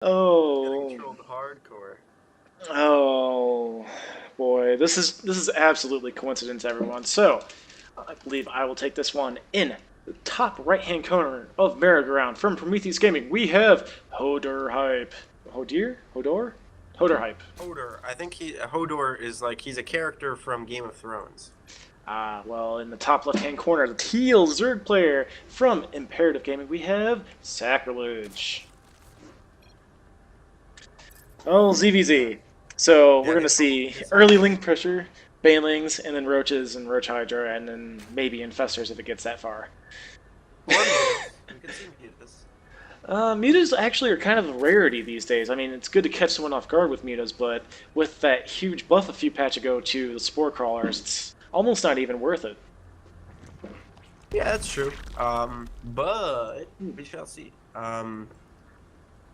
Oh, Getting trolled hardcore. oh, boy, this is absolutely coincidence, everyone. So, I believe I will take this one in the top right-hand corner of merry-go-round from Prometheus Gaming. We have HodorHype. HodorHype. Hodor. I think Hodor is like he's a character from Game of Thrones. Well, in the top left-hand corner, the teal Zerg player from Imperative Gaming, we have Sacrilege. Oh, ZVZ. So we're Yeah, gonna see early link pressure, banelings, and then roaches and roach hydra, and then maybe infestors if it gets that far. or mutas. We could see mutas. Mutas actually are kind of a rarity these days. I mean, it's good to catch someone off guard with mutas, but with that huge buff a few patch ago to the spore crawlers, it's almost not even worth it. Yeah, that's true. But we shall see. I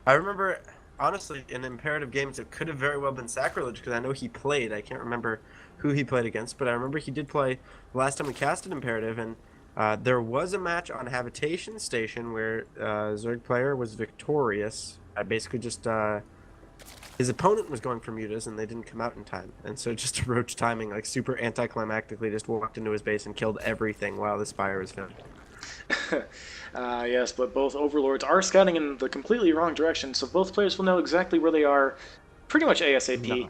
remember honestly in Imperative games it could have very well been Sacrilege because I know he played. I can't remember who he played against, but I remember he did play last time we casted Imperative, and there was a match on Habitation Station where Zerg player was victorious. I basically just his opponent was going for mutas and they didn't come out in time, and so just roach timing like super anticlimactically just walked into his base and killed everything while the Spire was found. Yes, but both overlords are scouting in the completely wrong direction, so both players will know exactly where they are pretty much ASAP.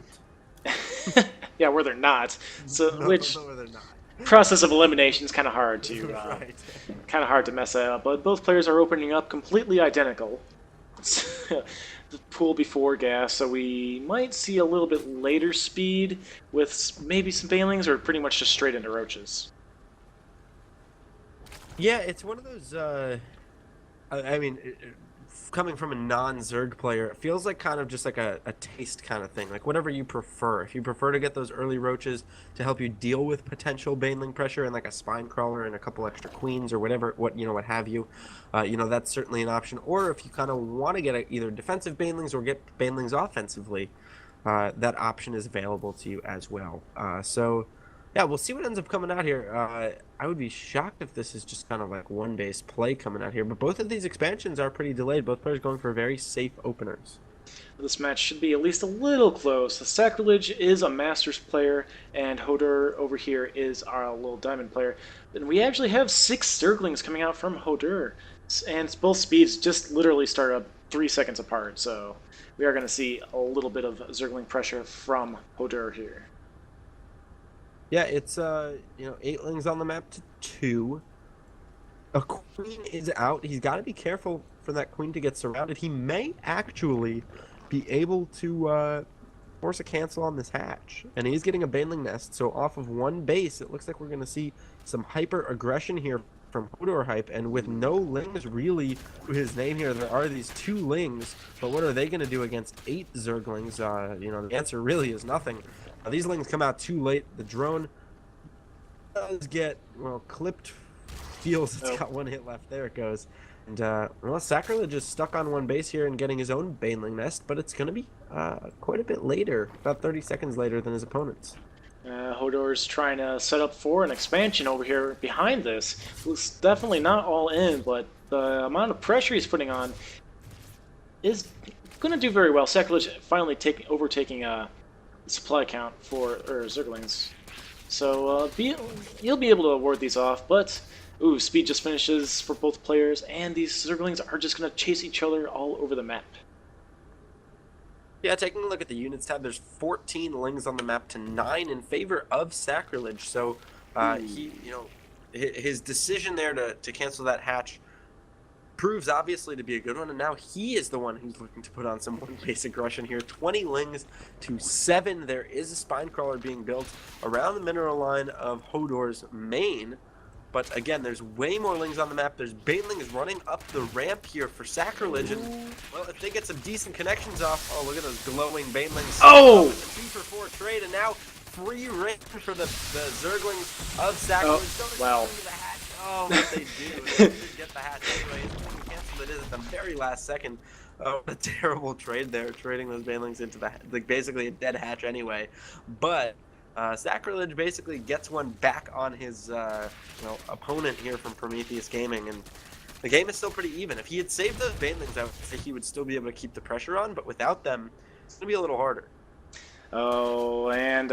Not. Yeah, where they're not. So, No, which no, they're not. process of elimination is kind of hard to Right. mess that up. But both players are opening up completely identical. The pool before gas, so we might see a little bit later speed with maybe some failings, or pretty much just straight into roaches. Yeah, it's one of those. I mean, coming from a non-Zerg player, it feels like kind of just like a taste kind of thing. Like whatever you prefer. If you prefer to get those early roaches to help you deal with potential baneling pressure and like a spine crawler and a couple extra queens or whatever, what have you, that's certainly an option. Or if you kind of want to get either defensive banelings or get banelings offensively, that option is available to you as well. So yeah, we'll see what ends up coming out here. I would be shocked if this is just kind of like one base play coming out here, but both of these expansions are pretty delayed. Both players going for very safe openers. This match should be at least a little close. The Sacrilege is a Masters player, and Hodor over here is our little Diamond player. And we actually have 6 Zerglings coming out from Hodor, and both speeds just literally start up 3 seconds apart, so we are going to see a little bit of Zergling pressure from Hodor here. Yeah, it's 8 lings on the map to 2. A queen is out. He's got to be careful for that queen to get surrounded. He may actually be able to force a cancel on this hatch, and he's getting a baneling nest. So off of one base, it looks like we're going to see some hyper aggression here from HodorHype, and with no lings really to his name here, there are these 2 lings, but what are they going to do against 8 Zerglings? The answer really is nothing. These lings come out too late. The drone does get, clipped. Feels it's got 1 hit left. There it goes. And, Sacrilege is stuck on 1 base here and getting his own baneling nest, but it's going to be quite a bit later, about 30 seconds later than his opponent's. Hodor's trying to set up for an expansion over here behind this. It's definitely not all in, but the amount of pressure he's putting on is going to do very well. Sacrilege finally overtaking a supply count for Zerglings. So he'll be able to ward these off, but speed just finishes for both players, and these Zerglings are just going to chase each other all over the map. Yeah, taking a look at the units tab, there's 14 lings on the map to 9 in favor of Sacrilege. So his decision there to cancel that hatch proves obviously to be a good one, and now he is the one who's looking to put on some 1 base aggression here. 20 lings to 7. There is a spine crawler being built around the mineral line of Hodor's main. But again, there's way more lings on the map. There's banelings running up the ramp here for Sacrilege. And, well, if they get some decent connections off, oh, look at those glowing banelings. Oh! With the 2-for-4 trade, and now free range for the Zerglings of Sacrilege. Oh, wow. The hatch. Oh, what they do. They get the hatch anyway. Cancel it is at the very last second. Oh, a terrible trade there, trading those banelings into basically a dead hatch anyway. But Sacrilege basically gets one back on his opponent here from Prometheus Gaming, and The game is still pretty even. If he had saved those banelings, I would think he would still be able to keep the pressure on, but without them, it's going to be a little harder. Oh, and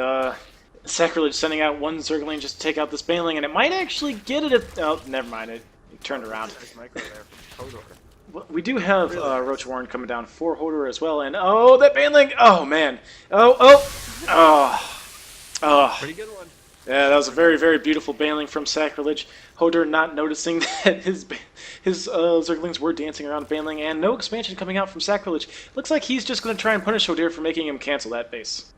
Sacrilege sending out one Zergling just to take out this baneling, and it might actually get it. Oh, never mind. It turned around. Nice micro there from Hodor. Well, we do have Roach Warren coming down for Hodor as well, and oh, that baneling! Oh man! Oh! Pretty good one. Yeah, that was a very, very beautiful baneling from Sacrilege. Hodor not noticing that his Zerglings were dancing around baneling, and no expansion coming out from Sacrilege. Looks like he's just going to try and punish Hodor for making him cancel that base.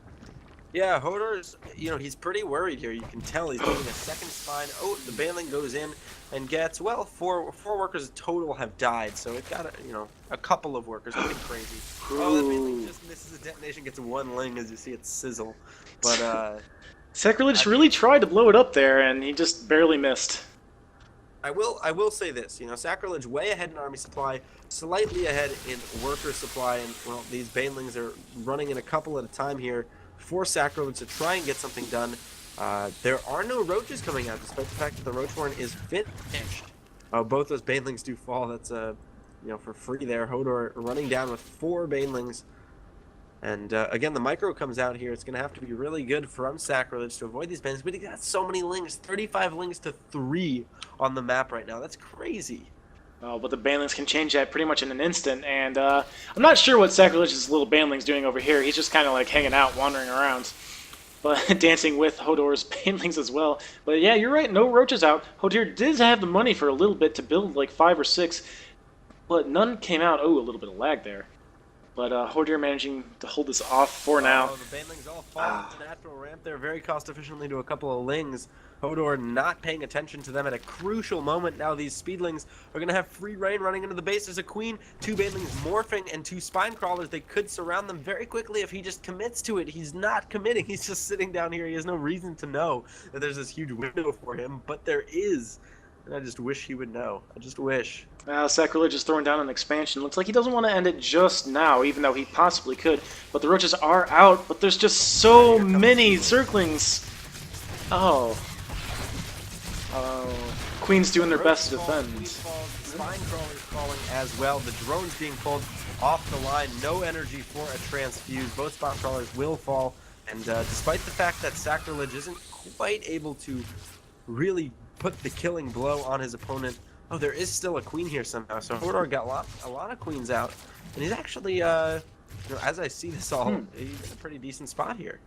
Yeah, Hodor's, he's pretty worried here. You can tell he's getting a second spine. Oh, the baneling goes in and gets, well, four workers total have died, so it got, a couple of workers. Nothing crazy. Oh, that baneling just misses a detonation, gets one ling as you see it sizzle. But, Sacrilege really tried to blow it up there, and he just barely missed. I will say this, Sacrilege way ahead in army supply, slightly ahead in worker supply, and, well, these banelings are running in a couple at a time here for Sacrilege to try and get something done. There are no roaches coming out, despite the fact that the Roach Warren is finished. Both those banelings do fall. That's, for free there. Hodor running down with 4 banelings. And, again, the micro comes out here. It's going to have to be really good from Sacrilege to avoid these banelings. But he got so many lings, 35 lings to 3 on the map right now. That's crazy. Oh, but the banelings can change that pretty much in an instant, and I'm not sure what Sacrilege's little baneling's doing over here. He's just kind of like hanging out, wandering around, but dancing with Hodor's banelings as well. But yeah, you're right, no roaches out. Hodor did have the money for a little bit to build like 5 or 6, but none came out. Oh, a little bit of lag there. But Hodor managing to hold this off for now. Oh, the banelings all fall into natural ramp there very cost efficiently to a couple of lings. Hodor not paying attention to them at a crucial moment. Now these speedlings are going to have free reign running into the base. There's a queen, 2 banelings morphing, and 2 spine crawlers. They could surround them very quickly if he just commits to it. He's not committing. He's just sitting down here. He has no reason to know that there's this huge window for him, but there is. And I just wish he would know. I just wish. Sacrilege is throwing down an expansion. Looks like he doesn't want to end it just now, even though he possibly could. But the roaches are out, but there's just so many Zerglings. Oh. Queen's doing their best to defend. Spine crawlers falling as well. The drones being pulled off the line. No energy for a transfuse. Both spine crawlers will fall. And despite the fact that Sacrilege isn't quite able to really put the killing blow on his opponent, oh, there is still a queen here somehow. So Hodor got a lot of queens out. And he's actually, as I see this all, he's in a pretty decent spot here.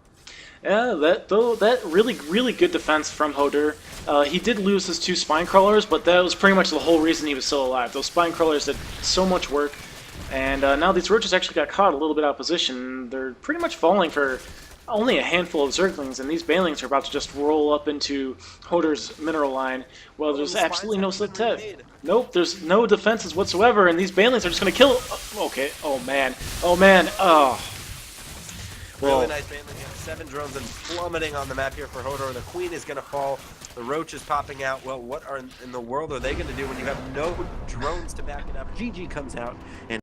Yeah, that really good defense from Hodor. He did lose his 2 spine crawlers, but that was pretty much the whole reason he was still alive. Those spine crawlers did so much work, and now these roaches actually got caught a little bit out of position. They're pretty much falling for only a handful of Zerglings, and these banelings are about to just roll up into Hodor's mineral line. Well, there's absolutely no Sacrilege. Nope, there's no defenses whatsoever, and these banelings are just going to kill. Okay, oh man, oh. Really nice baneling. 7 drones and plummeting on the map here for Hodor. The queen is going to fall. The roach is popping out. Well, what in the world are they going to do when you have no drones to back it up? GG comes out and